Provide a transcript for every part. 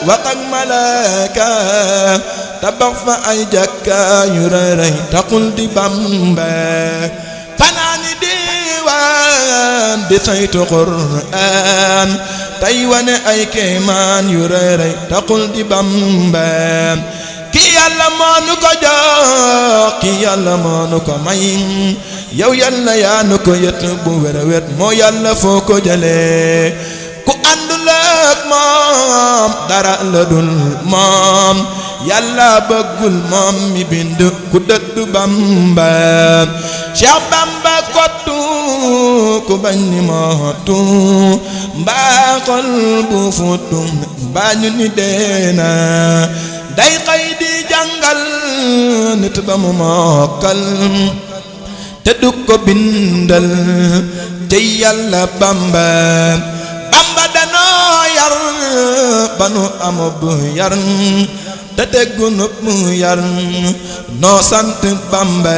waqak malaaka tabax fa ay jàkka yu rëy taxul di Bamba fanaani diiwaan di saytu Qur'aan tey wane ay kéemaan yu rëy taxul di Bamba ki Yàlla moo nu ko jox ki Yàlla moo nu ko may yow Yàlla yaa nu ko yët bu wér a wér moo Yàlla foo ko jëlee ku àndul ak moom dara la dul moom Yàlla bëggul moom mi bind ku dëddu Bamba Cheikh Bamba kottu ku bañ ni mootu mbaa xol bu futu mbaa ñu ni deena day xëy di jàngal nit ba mu mokkal te du ko bindal te Yàlla Bamba Bamba danoo yar ba nu amub yar te teggu nupp yar noo sant Bamba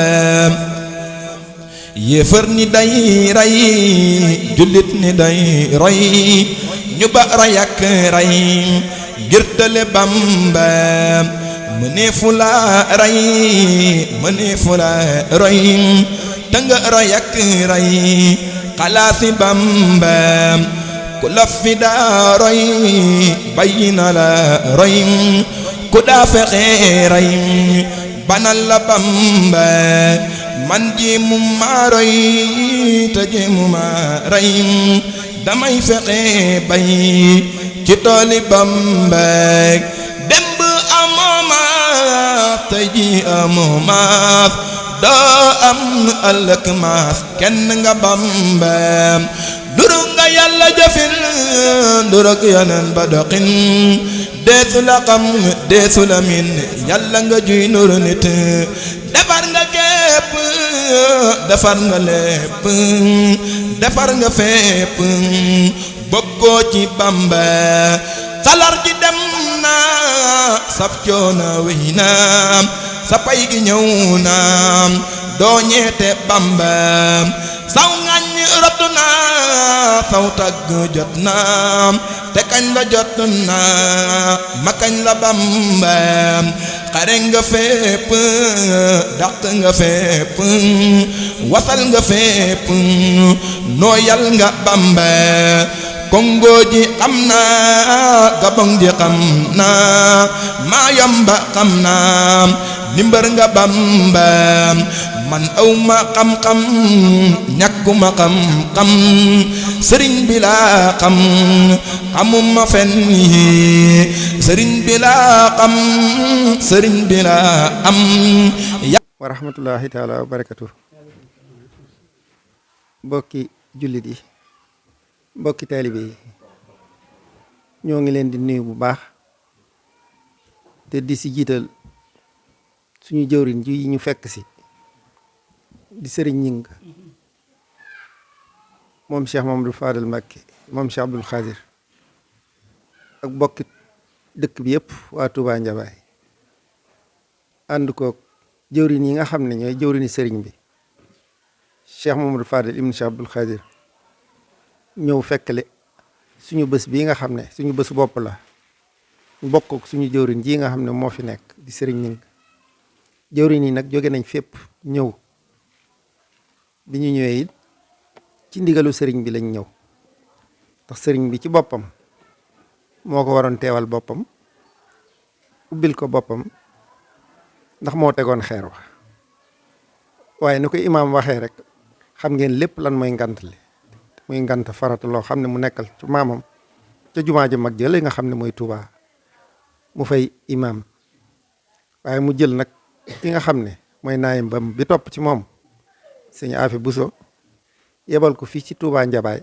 yéefar ni day rey jullit ni day roy ñu ba ray ak rey ngir tële Bamba mëneefu la rey mëneefu la roy te nga ray ak rey xalaasi Bamba ku la fi daa roy bàyyi na la roy ku daa fexe rey banal la Bamba man jéemu ma roy te jéemu ma rey damay fexe bay ci tooli Bamba demb amoo maas tey ji amoo maas doo am ëllëg maas kenn nga Bamba duru nga Yàlla jëfin durug Yonent ba doxin deesu la xam deesu la min Yàlla nga juy nuru nit defar nga képp defar nga lépp defar nga fépp bokkoo ci Bamba salar ji dem na saf coona wéy na sa pay gi ñëw na doo ñeete Bamba saw ngañ rot na saw tagg jot na te kañ la jot na ma kañ la Bamba xare nga fépp dàq nga fépp wasal nga fépp nooyal nga Bamba Kongo ji xam naa Gabon ji xam naa Mayomba xam naa nimbar nga Bamba man awma xam-xam ñàkkuma xam-xam sëriñ bi laa xam xamuma fen yi sëriñ bi laa xam sëriñ bi laa am wa rahmatullahi taala wa barakatuh mbokki jullit yi mbokki taalibe yi ñoo ngi leen di nuyu bu baax te di si jiital suñu jëwriñ ji ñu fekk si di sëriñ ñing moom Cheikh Mamadou Fadel Mbacké moom Cheikh Abdoul Khadir ak bokki dëkk bi yëpp waa Touba Njabaay ànd ko jëwriñ yi nga xam ne ñooy jëwriñi sëriñ bi Cheikh Mamadou Fadel ibn Cheikh Abdoul Khadir ñëw fekkle suñu bés bii nga xam ne suñu bésu bopp la ñu bokk ak suñu jëwriñ ji nga xam ne moo fi nekk di sëriñ ñing jëwriñ yi nag jóge nañ fépp ñëw bi ñu ñëwee it ci ndigalu sëriñ bi lañ ñëw ndax sëriñ bi ci boppam moo ko waroon teewal boppam ubbil ko boppam ndax moo tegoon xeer wa waaye ni ko imaam waxee rek xam ngeen lépp lan mooy ngant li muy ngant farata loo xam ne mu nekkal ci maamam ca jumaa ji mag jële nga xam ne mooy Touba mu fay imaam waaye mu jël nag ki nga xam ne mooy naayam bam bi topp ci moom sëñ Afi Buso yebal ko fii ci Touba Njabaay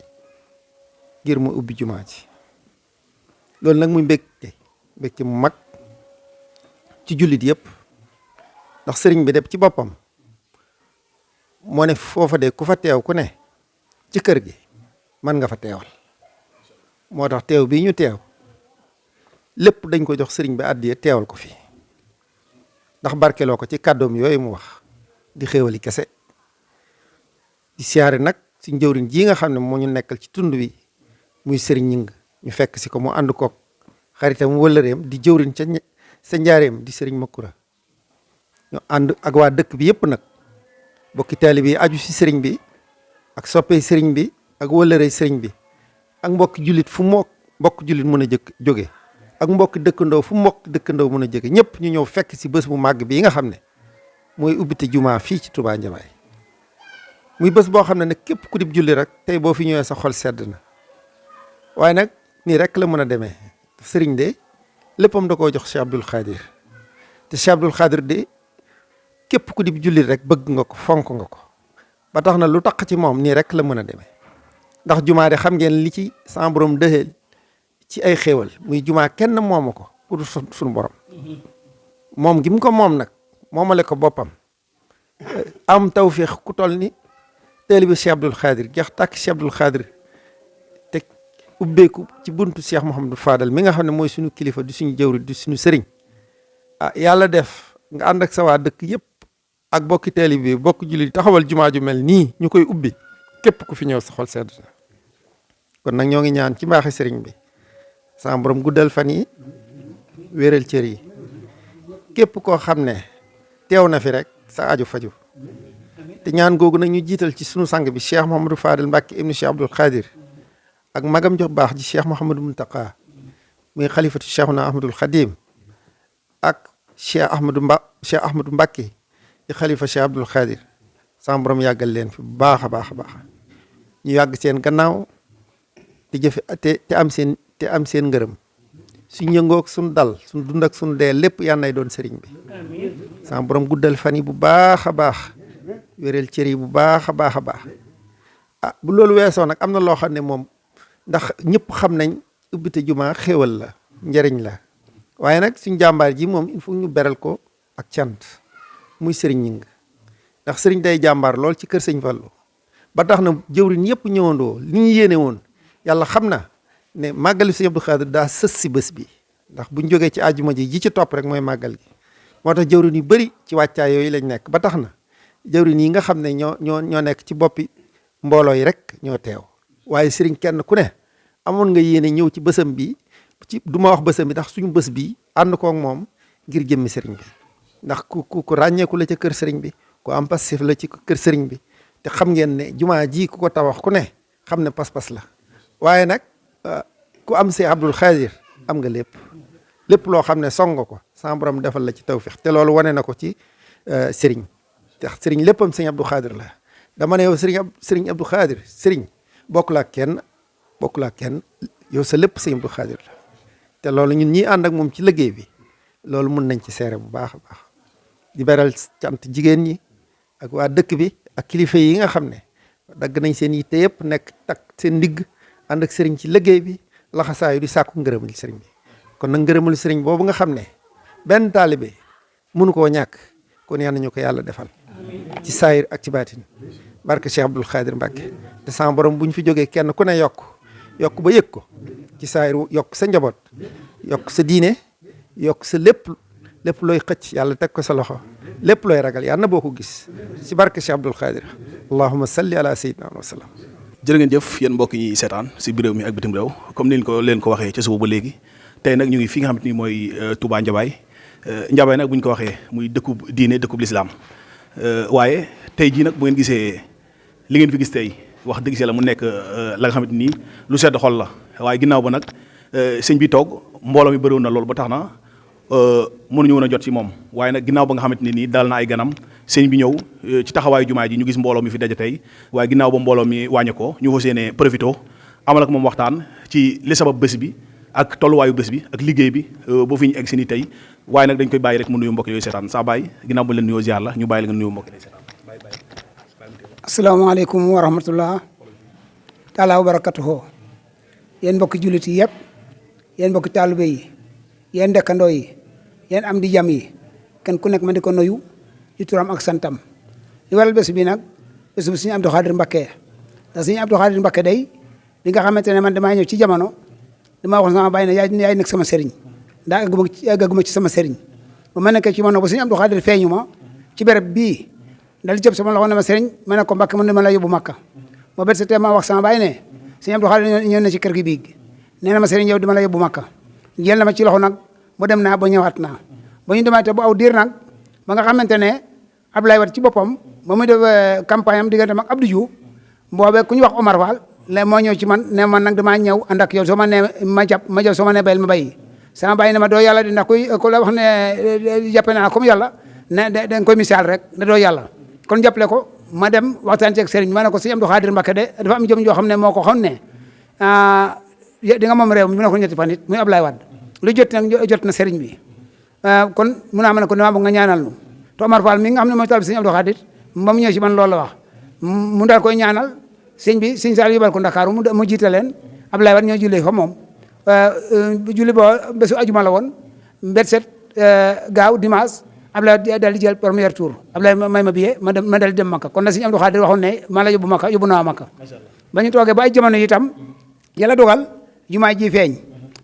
ngir mu ubbi jumaa ji loolu nag muy mbégte mu mag ci jullit yëpp ndax sëriñ bi def ci boppam moo ne foofa de ku fa teew ku ne ci kër gi mën nga fa teewal moo tax teew bii ñu teew lépp dañ ko jox sëriñ bi àddiya teewal ko fi ndax barkeloo ko ci kàddoom yooyu mu wax di xéewali kese di siyaare nag ci njëwriñ ji nga xam ne moo ñu nekkal ci tund wi muy sëriñ ñing ñu fekk si ko mu ànd koog xaritam wëllëreem di jëwriñ sa njaareem di sëriñ Makura ñu ànd ak waa dëkk bi yëpp nag bokki taalibe yi aju si sëriñ bi ak soppee sëriñ bi ak wëllëree sëriñ bi ak mbokki jullit fu mbokk jullit mën a jóge ak mbokki dëkkandoo fu mbokk dëkkandoo mën a jóge ñëpp ñu ñëw fekk si bés bu màgg bi nga xam ne mooy ubbite jumaa fii ci Touba Ndiabaye muy bés boo xam ne nag képp ku dib julli rek tey boo fi ñëwee sa xol sedd na waaye nag nii rek la mën a demee sëriñ de léppam da koo jox Cheikh Abdoul Khadir te Cheikh Abdoul Khadir de képp ku dib julli rek bëgg nga ko fonk nga ko ba tax na lu taq ci moom nii rek la mën a demee ndax jumaa de xam ngeen li ci sama borom dëxeel ci ay xéewal muy jumaa kenn moomu ko pour suñu borom moom gi mu ko moom nag moomale ko boppam am tawféex ku toll ni taalibe Cheikh Abdoul Khadir jeex tàkk Cheikh Abdoul Khadir te ubbeeku ci buntu Cheikh Mouhamadou Fadal mi nga xam ne mooy suñu kilifa di suñu jëwri di suñu sëriñ yàlla def nga ànd ak sa waa dëkk yëpp ak bokki taalibe bi bokki julli taxawal jumaa ju mel nii ñu koy ubbi képp ku fi ñëw sa xol sedd na kon nag ñoo ngi ñaan ci mbaaxi sëriñ bi sama borom guddal fan yi wéeral cër yi képp koo xam ne teew na fi rek sa aju faju te ñaan googu nag ñu jiital ci sunu sang bi Cheikh Mouhamadou Fadel Mbacke ibnu Cheikh Abdoul Khadir ak magam jox baax ji Cheikh Mouhamadou Mountakha muy xalifatu Cheikhuna Ahmadul Khadim ak Cheikh Ahmadou Mbacke di xalifa Cheikh Abdoul Khadir sama borom yàggal leen fi bu baax a baax a baax ñu yàgg seen gannaaw te jëfe te am seen ngërëm suñ yëngoog suñ dal suñ dund ak suñ dee lépp yal nay doon sëriñ bi sama borom guddal fan yi bu baax a baax wéral cër yi bu baax a baax a baax bu loolu weesoo nag am na loo xam ne moom ndax ñëpp xam nañ ubbite jumaa xéewal la njëriñ la waaye nag suñ jàmbaar ji moom il faut ñu beral ko ak cant muy sëriñ ñing ndax sëriñ day jàmbaar lool ci kër sëñ Fallu ba tax na jëwriñ yëpp ñëwandoo li ñu yéene woon yàlla xam na ne màggal sëñ Abdou Khadir daa sës si bés bi ndax buñ jógee ci àjjuma ji ci topp rek mooy màggal gi moo tax jëwriñ yu bëri ci wàccaay yooyu lañ nekk ba tax na jëwriñ yi nga xam ne ñoo nekk ci boppi mbooloo yi rek ñoo teew waaye sëriñ kenn ku ne amoon nga yéene ñëw ci bésam bi du ma wax bésam bi ndax suñu bés bi ànd koog moom ngir jëmmi sëriñ bi ndax ku ràññeeku la ca kër sëriñ bi ku am passif la ci kër sëriñ bi te xam ngeen ne jumaa ji ku ko tabax ku ne xam ne pas-pas la waaye nag ku am Cheikh Abdoul Khadir am nga lépp loo xam ne song nga ko sama borom defal la ci tawfiix te loolu wane na ko ci sëriñ te sëriñ léppam sëriñ Abdou Khadir la dama ne yow sëriñ Abdou Khadir sëriñ bokkul ak kenn yow sa lépp sëriñ Abdou Khadir la te loolu ñun ñi ànd ak moom ci liggéey bi loolu mun nañ ci seere bu baax a baax di beral cant jigéen ñi ak waa dëkk bi ak kilifa yi nga xam ne dagg nañ seen yitte yëpp nekk takk seen ndigg ànd ak sëriñ ci liggéey bi laxasaayu di sàkku ngërëmal sëriñ bi kon nag ngërëmal sëriñ boobu nga xam ne benn taalibe mënu koo ñàkk kon yal nañu ko yàlla defal ci saayir ak ci baatin barke Cheikh Abdoul Khadir Mbacke te sama borom bu ñu fi jógee kenn ku ne yokk ba yëg ko ci saayir yokk sa njaboot yokk sa diine yokk sa lépp looy xëcc yàlla teg ko sa loxo lépp looy ragal yàlla na boo ko gis ci barke Cheikh Abdoul Khadir allahumma salli ala sayyidina wa sallam. jërë ngeen jëf yéen mbokk yi seetaan si biir réew mi ak bitim réew comme ni leen ko waxee ca suba ba léegi tey nag ñu ngi fi nga xamante ni mooy Touba Ndiabaye Ndiabaye nag bu ñu ko waxee muy dëkkub diine dëkkub lislaam waaye tey jii nag bu ngeen gisee li ngeen fi gis tey wax dëgg si la mu nekk la nga xamante ni lu sedd xol la waaye ginnaaw ba nag sëñ bi toog mbooloo mi bëriwoon na loolu ba tax na mënuñu woon a jot ci moom waaye nag ginnaaw ba nga xamante ne nii dal na ay ganam sëñ bi ñëw ci taxawaayu jumaa ji ñu gis mbooloo mi fi daje tey waaye ginnaaw ba mbooloo mi wàññe ko ñu fas yéene profito amal ak moom waxtaan ci li sabab bés bi ak tolluwaayu bés bi ak liggéey bi boo fi ñu egg si ni tey waaye nag dañ koy bàyyi rek mu nuyu mbokk yooyu seetaan saa bàyyi ginnaaw ba leen nuyoo ziar la ñu bàyyi la nga nuyu mbokk yooyu seetaan asalaamaaleykum wa rahmatullah taalaa wa barakatuhu yéen mbokki jullit yi yëpp yéen mbokki taalibe yi yéen dëkkandoo yi yéen am di jam yi kenn ku nekk ma di ko nuyu ci turam ak santam li waral bés bi nag bés bu Sëriñ Abdou Khadir Mbacké ndax Sëriñ Abdou Khadir Mbacké day li nga xamante ne man damaa ñëw ci jamono damaa wax sama bàyyi ne yaay nekk sama sëriñ ndax eggaguma ci sama sëriñ ba ma nekkee ci jamono ba Sëriñ Abdou Khadir feeñu ma ci béréb bii dal jëp sama loxo ne ma sëriñ ma ne ko Mbacké mën na ma la yóbbu Makka ma bet sa tee ma wax sama bàyyi ne Sëriñ Abdou Khadir ñëw na ci kër gi biig nee na ma sëriñ yow dima la yóbbu Makka jël na ma ci loxo nag mu dem naa ba ñëwaat naa ba ñu demaatee bu aw diir nag ba nga xamante ne Abdoulaye Wade ci boppam ba muy def campagne am diggante ak Abdou Diouf boobee ku ñu wax Omar Fall léegi moo ñëw ci man ne man nag damaa ñëw ànd ak yow soo ma ne ma jàpp ma jël soo ma ne bayil ma bay sama bàyyi ne ma doo yàlla di ndax ku la wax ne jàppe naa comme yàlla ne da nga koy misaal rek ne doo yàlla kon jàppale ko ma dem waxtaan ci ak sëriñ ma ne ko sëñ Abdou Khadir Mbacké de dafa am jëm joo xam ne moo ko xon ne di nga moom réew mi mu ne ko ñetti fan it muy Abdoulaye Wade lu jot nag jot na sëriñ bi kon mun naa ma ne ko damaa bëgg nga ñaanal nu te Omar Fall mi nga xam ne mooy taalibe sëñ Abdou Khadir ba mu ñëw ci man loolu la wax mu daal koy ñaanal sëñ bi sëñ Sall yóbbal ko Ndakaaru mu jiite leen Abdoulaye Wade ñoo jullee fa moom julli boo bésu ajuma la woon mbet set gaaw dimanche Abdoulaye daal di jël premier tour Abdoulaye may ma billet ma daal di dem Makka kon na sëñ Abdou Khadir waxoon ne maa la yóbbu Makka yóbbu naa Makka ba ñu toogee ba ay jamono itam yàlla dogal jumaa ji feeñ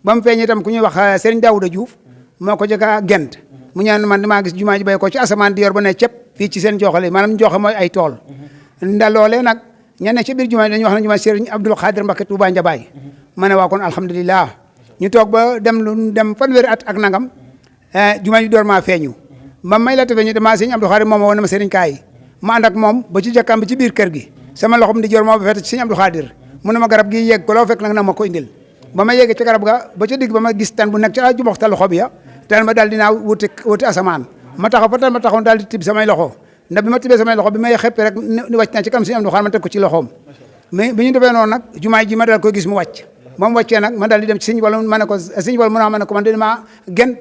ba mu feeñ itam ku ñuy wax Serigne Daouda Diouf moo ko jëkk a gent mu ñaan man damaa gis jumaa ji bay ko ci asamaan di yor ba ne cëpp fii ci seen joxale maanaam joxe mooy ay tool nda loolee nag ña ne ci biir jumaa ji dañuy wax ne jumaa Serigne Abdou Khadir Mbacké Touba Ndiabaye ma ne waa kon alhamdulilah ñu toog ba dem fanweeri at ak nangam jumaa ji door maa feeñu ba may la te feeñu damaa Serigne Abdou Khadir moom woon na ma Serigne kaay ma ànd ak moom ba ci jàkkaam bi ci biir kër gi sama loxom di jor moo ba fete ci Serigne Abdou Khadir mu ne ma garab gi yegg ko loo fekk nag na ma ko indil ba ma yeggee ci garab ga ba ca digg ba ma gis tan bu nekk ca juboxtalu xob ya tan ma daal dinaa wuti asamaan ma taxaw fa tan ma taxaw daal di tib samay loxo ndax bi ma tibee samay loxo bi may xepp rek ni wàcc naa ci kanam Serigne Abdou Khadir ma teg ko ci loxoom mais bi ñu defee noonu nag jumaa ji ma daal koy gis mu wàcc ba mu wàccee nag ma daal di dem ci Serigne Wal ma ne ko Serigne Wal mu naa ma ne ko man dama gen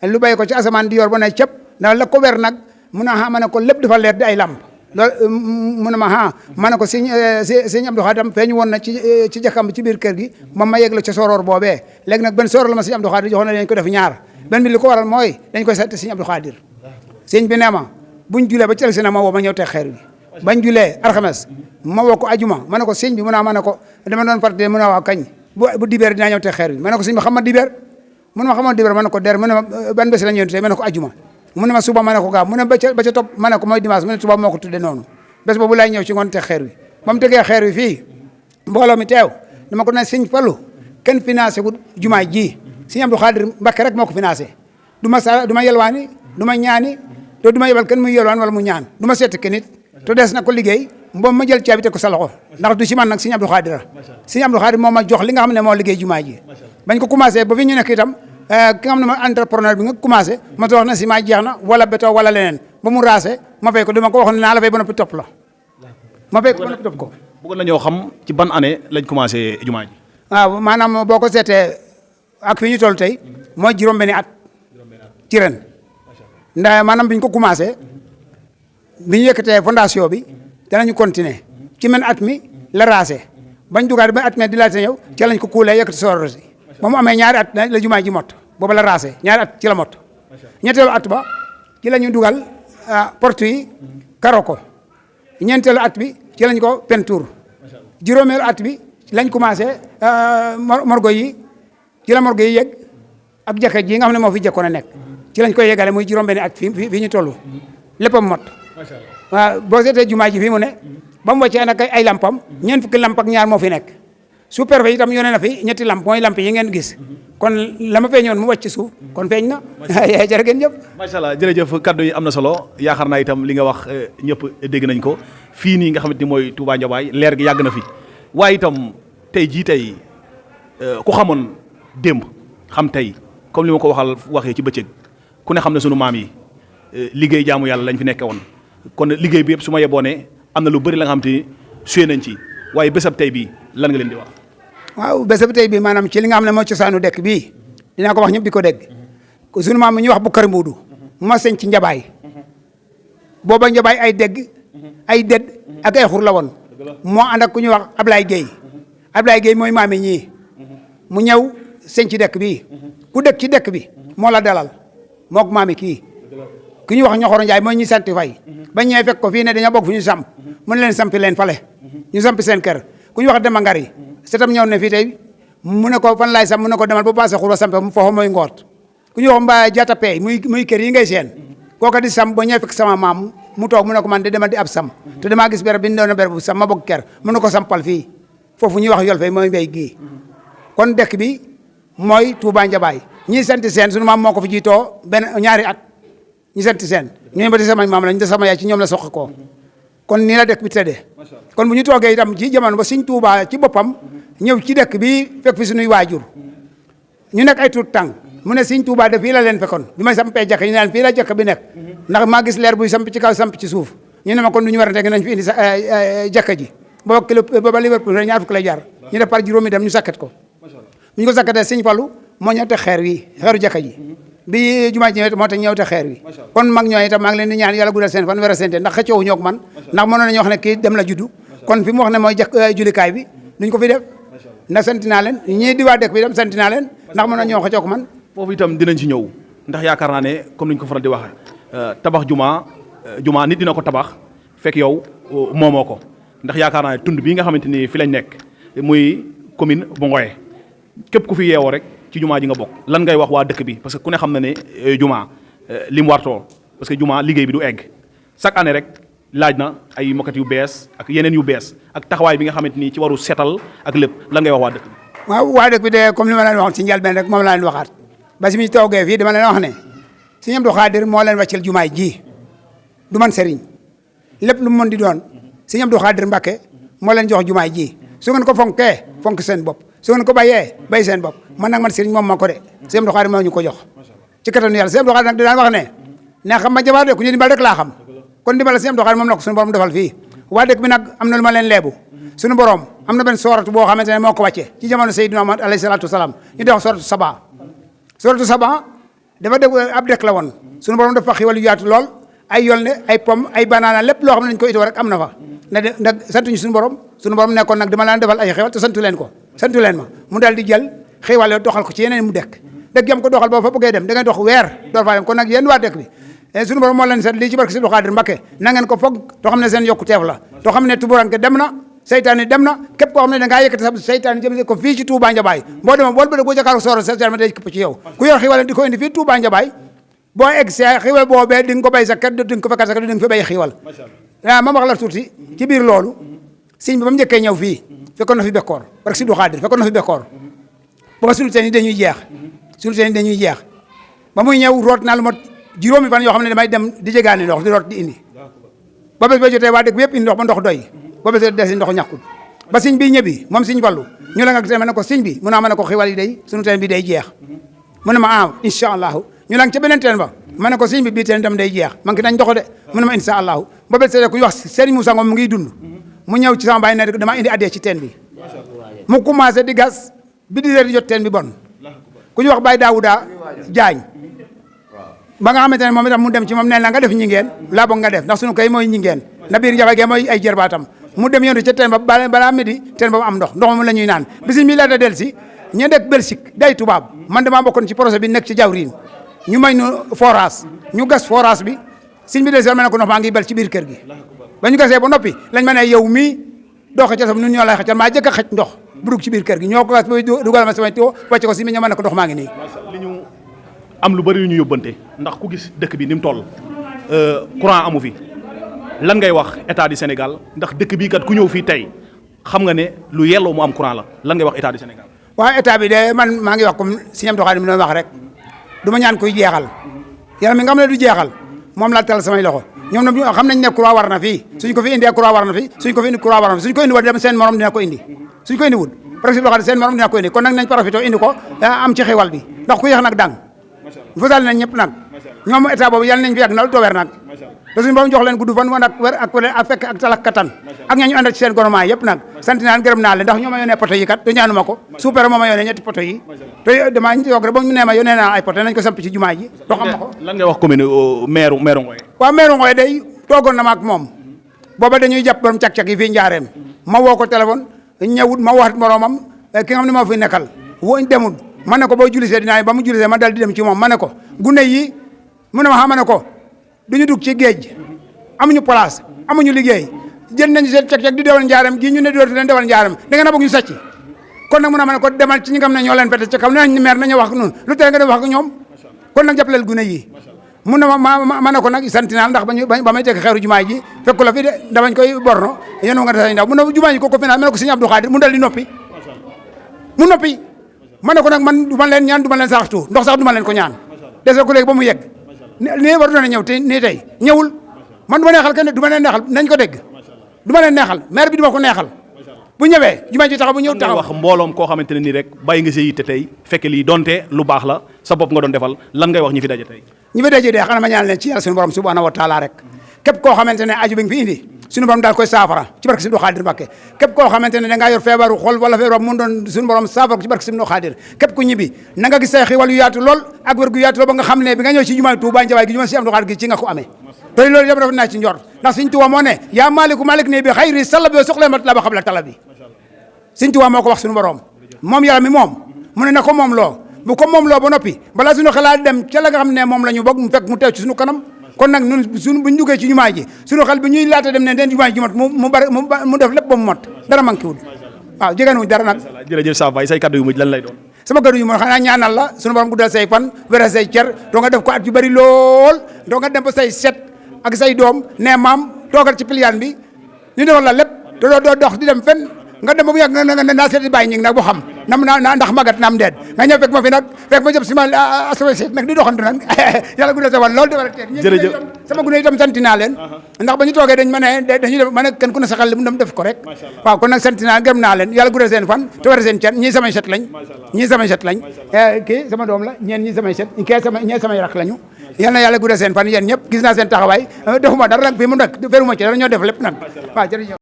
lu bàyyi ko ci asamaan di yor ba ne cëpp ndax la ko wer nag mu naa ma ne ko lépp dafa leer di ay lamp loolu mu ne ma ma ne ko sëñ Abdou Khadir feeñu woon na ci jàkkam bi ci biir kër gi moom ma yegg la ca soroor boobee léegi nag benn soroor la ma sëñ Abdou Khadir joxoon na dañ ko def ñaar benn bi li ko waral mooy dañ koy sant sëñ Abdou Khadir sëñ bi nee ma buñ julee ba ci si na ma woo ma ñëw teg xeer bi bañ julee alxames ma woo ko ajuma ma ne ko sëñ bi mu naa ma ne ko dama doon parti mu ne waa kañ bu dibeer dinaa ñëw teg xeer bi ma ne ko sëñ bi xam ma dibeer mu ne ma xamoon dibeer ma ne ko der mu ne ma ban bés la ñëw tey ma ne ko ajuma mu ne ma suba ma ne ko gaaw mu ne ba ca topp ma ne ko mooy dimanche mu ne suba moo ko tudde noonu bés boobu laay ñëw ci ngoon teg xeer wi ba mu tegee xeer wi fii mbooloo mi teew dama ko ne sëñ Fallu kenn financé wu jumaa ji sëñ Abdou Khadir Mbacké rek moo ko financé du ma yelwaani du ma ñaani te du ma yebal kenn muy yelwaan wala mu ñaan du ma seeti kenn nit te des na ko liggéey moom ma jël caabi teg ko sa loxo ndax du ci man nag sëñ Abdou Khadir sëñ Abdou Khadir moo ma jox li nga xam ne moo liggéey jumaa ji bañ ko commencé ba fi ñu nekk itam ki nga xam ne ma entrepreneur bi nga commencé ma wax na ciment jeex na wala béton wala leneen ba mu raase ma fay ko dama ko waxoon naa la fay ba noppi topp la ma fay ko ba noppi topp ko. bëggoon nañoo xam ci ban année lañ commencé jumaa ji. waaw maanaam boo ko seetee ak fi ñu toll tey mooy juróom-benni at ci ren ndax maanaam bi ñu ko commencé bi ñu yëkkatee fondation bi danañu continuer ci men at mi la raase bañ dugaat ba at mi di laajte ñëw ci lañ ko kuulee yëkkati soor si ba mu amee ñaari at la jumaa ji mot booba la raase ñaari at ci la mot ñetteelu at ba ci la ñu dugal porte yi karo ko ñeenteelu at bi ci lañ ko peinture juróomeelu at bi lañ commencé morgo yi ci la morgo yi yegg ak jàkka ji nga xam ne moo fi jëkkoon a nekk ci lañ koy yeggale muy juróom-benni at fii ñu toll léppam mot waaw boo seetee jumaa ji fii mu ne ba mu wàccee nag ay lampam ñeent fukki lamp ak ñaar moo fi nekk sous-préfet itam yónnee na fi ñetti lamp mooy lamp yi ngeen gis kon la ma feeñoon mu wàcc suuf kon feeñ na jërë ngeen jëf. macha allah jërëjëf kaddu yi am na solo yaakaar naa itam li nga wax ñëpp dégg nañ ko fii nii nga xamante ni mooy Touba Ndiabaye leer gi yàgg na fi waaye itam tey jii tey ku xamoon démb xam tey comme li ma ko waxee ci bëccëg ku ne xam ne sunu maam yi liggéey jaamu yàlla lañ fi nekke woon kon liggéey bi yëpp su ma yeboo ne am na lu bëri la nga xam te ni suyee nañ ci waaye bésab tey bii lan nga leen di wax. waaw bésab tey bii maanaam ci li nga xam ne moo cosaanu dëkk bii dinaa ko wax ñëpp di ko dégg sunu maam mi ñuy wax Bukar Mbuudu moo sañ ci Njabaay booba Njabaay ay dégg ay dëdd ak ay xur la woon moo ànd ak ku ñuy wax Ablaye Gueye mooy maami ñii mu ñëw sañ ci dëkk bii ku dëkk ci dëkk bi moo la dalal mook maami kii ku ñuy wax Ñoxoro Njaay mooy ñi santi fay ba ñëwee fekk ko fii ne dañoo bokk fu ñu samp mën leen sampi leen fale ñu sampi seen kër ku ñu wax Demba Ngari setam ñëw ne fii tey mu ne ko fan laay sam mu ne ko demal ba passé xur ba sampe foofu mooy ngoot ku ñu wax Mbaye Diatta Pay muy kër yi ngay seen kooka di sam ba ñëwee fekk sama maam mu toog mu ne ko man de demal di ab sam te damaa gis béréb bi ñu doon béréb bu sam ma bokk kër mu ne ko sampal fii foofu ñuy wax yol fay mooy mbéy gii kon dëkk bi mooy Touba Njabaay ñi sant seen sunu maam moo ko fi jiitoo ñaari at ñi sant seen ñooñu ba di sama maam lañ de sama yaay ci ñoom la soqi ko kon nii la dëkk bi tëddee kon bu ñu toogee itam ci jamono ba Sëñ Touba ci boppam ñëw ci dëkk bi fekk fi suñuy waajur ñu nekk ay tuut tàng mu ne Sëñ Touba de fii la leen fekkoon bi may sampee jàkk ñu naan fii la jàkk bi nekk ndax maa gis leer buy samp ci kaw samp ci suuf ñu ne ma kon du ñu war a teg nañ fi indi jàkka ji booba Liverpool ñaar fukk lay jaar ñu def par juróomi dem ñu sakkat ko bu ñu ko sakkatee Sëñ Fallu moo ñëw te xeer wi xeeru jàkka ji bi jumaa ji moo tax ñëw te xeer wi kon mag ñooy itam maa ngi leen di ñaan yàlla guddal seen fan wér a sente ndax xëccoowu ñoo ko man ndax mënoon nañu wax ne kii dem la juddu kon fi mu wax ne mooy jullikaay bi duñ ko fi def ndax sant naa leen ñii di waa dëkk bi dem sant naa leen ndax mën na ñoo xëccoo ko man foofu itam dinañ ci ñëw ndax yaakaar naa ne comme ni ñu ko faral di waxee tabax jumaa nit dina ko tabax fekk yow moomoo ko ndax yaakaar naa ne tund bii nga xamante ni fi lañ nekk muy commune bu Ngoye képp ku fi yeewoo rek ci jumaa ji nga bokk lan ngay wax waa dëkk bi parce que ku ne xam na ne jumaa li mu wartoo parce que jumaa liggéey bi du egg chaque année rek laaj na ay moquette yu bees ak yeneen yu bees ak taxawaay bi nga xamante ni ci waru setal ak lépp lan ngay wax waa dëkk bi. waaw waa dëkk bi de comme li ma leen waxoon ci njëlbeen rek moom laa leen waxaat ba si mi toogee fii dama leen wax ne Sëñ Abdou Khadir moo leen wàccel jumaay ji du man sëriñ lépp lu mu mën di doon Sëñ Abdou Khadir Mbacké moo leen jox jumaay ji su ngeen ko fonkee fonk seen bopp su ngeen ko bàyyee bay seen bopp man nag man sëriñ moom ma ko de Sëñ Abdou Khadir moo ñu ko jox ci kattanu yàlla Sëñ Abdou Khadir nag daan wax ne xam ma jabaar de ku ñu dimbal rek laa xam kon dimbal Sëñ Abdou Khadir moom la ko suñu borom defal fii waa dëkk bi nag am na lu ma leen leebu suñu borom am na benn sooratu boo xamante ne moo ko wàcce ci jamono Seydina Muhammad alayhi salaatu wasalaam ñu def sooratu Saba dafa def ab dëkk la woon suñu borom dafa xiwal yu yaatu lool ay yolne ay pomme ay banana lépp loo xam ne dañu ko itoo rek am na fa nag santuñu suñu borom nekkoon nag dama leen defal ay xewal te santu leen ma mu daal di jël xewal yoo doxal ko ci yeneen mu dëkk yam ko doxal boo fa bëggee dem da ngay dox weer door faa dem kon nag yéen waa dëkk bi suñu borom moo leen seet lii ci barke Sëñ Abdou Khadir Mbacké na ngeen ko foog too xam ne seen yokku teef la too xam ne tuburanke dem na seytaane dem na képp koo xam ne da ngaa yëkkati sa seytaane jëm ko fii ci Touba Njabaay boo demee bool ba boo jakaar sooro seytaane day këpp ci yow ku yor xiwal di ko indi fii Touba Njabaay boo egg see xiwal boobee di nga ko bay sa kër di nga ko fekkat sa kër di nga fi bay xiwal waaw ma wax la tuuti ci biir loolu sëñ bi ba mu njëkkee ñëw fii fekkoon na fi bekkoor barke Sëñ Abdou Khadir fekkoon na fi bekkoor booba sunu teen yi dañuy jeex ba muy ñëw root naa lu ma juróomi fan yoo xam ne damay dem di jegaani ndox di root di indi ba bés ba jotee waa dëkk bi yëpp indi ndox ba ndox doy ba bés des ndox ñàkkul ba sëñ bi ñëbi moom Sëñ Fallu ñu la nga gisee ma ne ko sëñ bi mu naa ma ne ko xiwal yi day sunu teen bi day jeex mu ne ma incha allahu ñu la nga ca beneen teen ba ma ne ko sëñ bi bii teen dem day jeex man ki nañ ndox de mu ne ma incha allahu ba bés ku ñu wax Serigne Moussa Ngom mu ngi dund mu ñëw ci sama baay ne dama indi addee ci teen bi mu commencé di gas bi di di jot teen bi bon ku ñu wax Baye Daouda Diagne ba nga xamante ne moom itam mu dem ci moom nee na nga def ñi ngeen laa boog nga def ndax sunu kay mooy ñi ngeen na biir Njabaay ge mooy ay jërbaatam mu dem yondu ca teen ba balaa midi teen ba am ndox moom la ñuy naan bisi mi laata del si ñu nekk Belgique day tubaab man damaa bokkoon ci projet bi nekk ci jawriñ ñu may nu forage ñu gas forage bi sëñ bi des ma ne ko ndox maa ngi bel ci biir kër gi ba ñu gasee ba noppi lañ ma ne yow mii doo xëccal sam nun ñoo lay xëccal maa jëkk a xëcc ndox bu dugg ci biir kër gi ñoo ko gas ba dugal ma sama tiwo wàcc ko si mi ñoo ma ne ko ndox maa ngi nii li ñu am lu bëri yu ñu yóbbante ndax ku gis dëkk bi ni mu toll courant amu fi lan ngay wax état du Sénégal ndax dëkk bii kat ku ñëw fii tey xam nga ne lu yelloo mu am courant la lan ngay wax état du Sénégal. waaw état bi de man maa ngi wax comme Sëñ Abdou Khadir mi doon wax rek du ma ñaan kuy jeexal yaram mi nga xam ne du jeexal moom laa tal samay loxo ñoom nag xam nañ ne courant war na fii suñ ko fi indee courant war na fi suñ ko fi indi courant war na fi suñ ko indi wala dem seen morom dina ko indi suñ ko indi wul presque loo xam ne seen morom dina ko indi kon nag nañ profité indi ko am ci xewal bi ndax ku yéex nag dang fasal nañ ñëpp nag ñoom état boobu yàlla nañ fi yàgg na lu tooweer nag te suñu borom jox leen gudd fan ak wér ak fekk ak talak kattan ak ñañu ànd ci seen gouvernement yëpp nag sant naa gërëm naa leen ndax ñoo ma yónnee poto yi kat du ñaanuma ko super moo ma yónnee ñetti poto yi te damaa ñu toog rek ba mu nee ma yónnee naa ay poto nañ ko samp ci jumaa ji doo xam ma ko lan ngay wax commune maire Ngoye waaw maire Ngoye day toogoon na ma ak moom booba dañuy jàpp borom cak-cak yi fii njaareem ma woo ko téléphone ñëwut ma wax moromam ki nga xam ne moo fi nekkal woñ demul ma ne ko boo julisee dinaa ba mu julisee ma dal di dem ci moom ma ne ko gune yi mu ne ma xam ma ne ko duñu dugg ci géej amuñu place amuñu liggéey jël nañu seen cek-cek di dewal njaaram gi ñu ne dootu leen dewal njaaram da ngeen a bëgg ñu sàcc kon nag mu ne ma ne ko demal ci ñi nga xam ne ñoo leen fete ci kaw nañ meer nañu wax noonu lu tere nga dem wax ak ñoom kon nag jàppaleel gune yi mun na ma ne ko nag sant naa ndax ba may teg xeeru jumaa ji fekku la fi de damañ koy borno yéen nga def ndaw mun na jumaa ji ko finance ma ne ko Sëñ Abdou Khadir mu dal di noppi mu noppi ma ne ko nag man du ma leen ñaan du ma leen saxtu ndox sax du ma leen ko ñaan dese ko léegi ba mu yegg nii war doon ñëw te nii tey ñëwul man du ma neexal kenn du ma leen neexal nañ ko dégg du ma leen neexal maire bi du ma ko neexal bu ñëwee jumaa ji taxaw bu ñëw taxaw wax mbooloom koo xamante ne nii rek bàyyi nga sa yitte tey fekke lii donte lu baax la sa bopp nga doon defal lan ngay wax ñi fi daje tey ñi fi daje de xanaa ma ñaan leen ci yàlla suñu borom subhanahu wa taala rek képp koo xamante ne aju bi nga fi indi suñu borom daal koy saafara ci barke Sëriñ Xaadir Mbàkke képp koo xamante ne da ngaa yor feebaru xol wala feebar mun doon suñu borom saafara ci barke Sëriñ Xaadir képp ku ñibbi na nga gis say xiwal yu yaatu lool ak wér gu yaatu lool ba nga xam ne bi nga ñëw ci jumaa Tuubaa Njabaay gi jumaa si Abdou Khadre gi ci nga ko amee te loolu yëpp rafet naa ci njort ndax Sëriñ Tuubaa moo ne yaa maaliku malik ne bi xayri salab yo soxla mat la ba xam la tala bi Sëriñ Tuubaa moo ko wax suñu borom moom yàlla mi moom mu ne na ko moom loo bu ko moom loo ba noppi balaa suñu xalaat dem ca la nga xam ne moom la ñu bëgg mu fekk mu teew ci suñu kanam kon nag ñun suñu bu ñu duggee ci jumaa ji suñu xel bi ñuy laata dem ne den jumaa ji mot mu def lépp ba mu mot dara manqué wul waaw jegeenuñ dara nag jërëjëf Sa Baye say kaddu yu mujj lan lay doon sama kaddu yu mujj xanaa ñaanal la suñu borom guddal say fan wéral say cer doo nga def ko at yu bari lool doo nga dem ba say set ak say doom ne maam toogal ci piliyaan bi ñu defal la lépp te doo dox di dem fenn nga dem ba mu yàgg nga naa seeti bàyyi ñi nag boo xam na ndax magat na am deet nga ñëw fekk ma fi nag fekk ma jëm si ma asaway seet nag di doxantu nag yàlla guddal sa wan loolu defal teet jërëjëf sama gune itam santi naa leen ndax ba ñu toogee dañ ma ne dañuy def ma ne kenn ku ne sa xel li mu dem def ko rek waaw kon nag santi naa gërëm naa leen yàlla guddal seen fan te war seen cet ñii samay set lañ kii sama doom la ñeen ñii samay set ñee samay rak lañu yal na yàlla guddal seen fan yéen ñëpp gis naa seen taxawaay defuma dara nag fii mu nag feruma ci dara ñoo def lépp nag waaw jërëjëf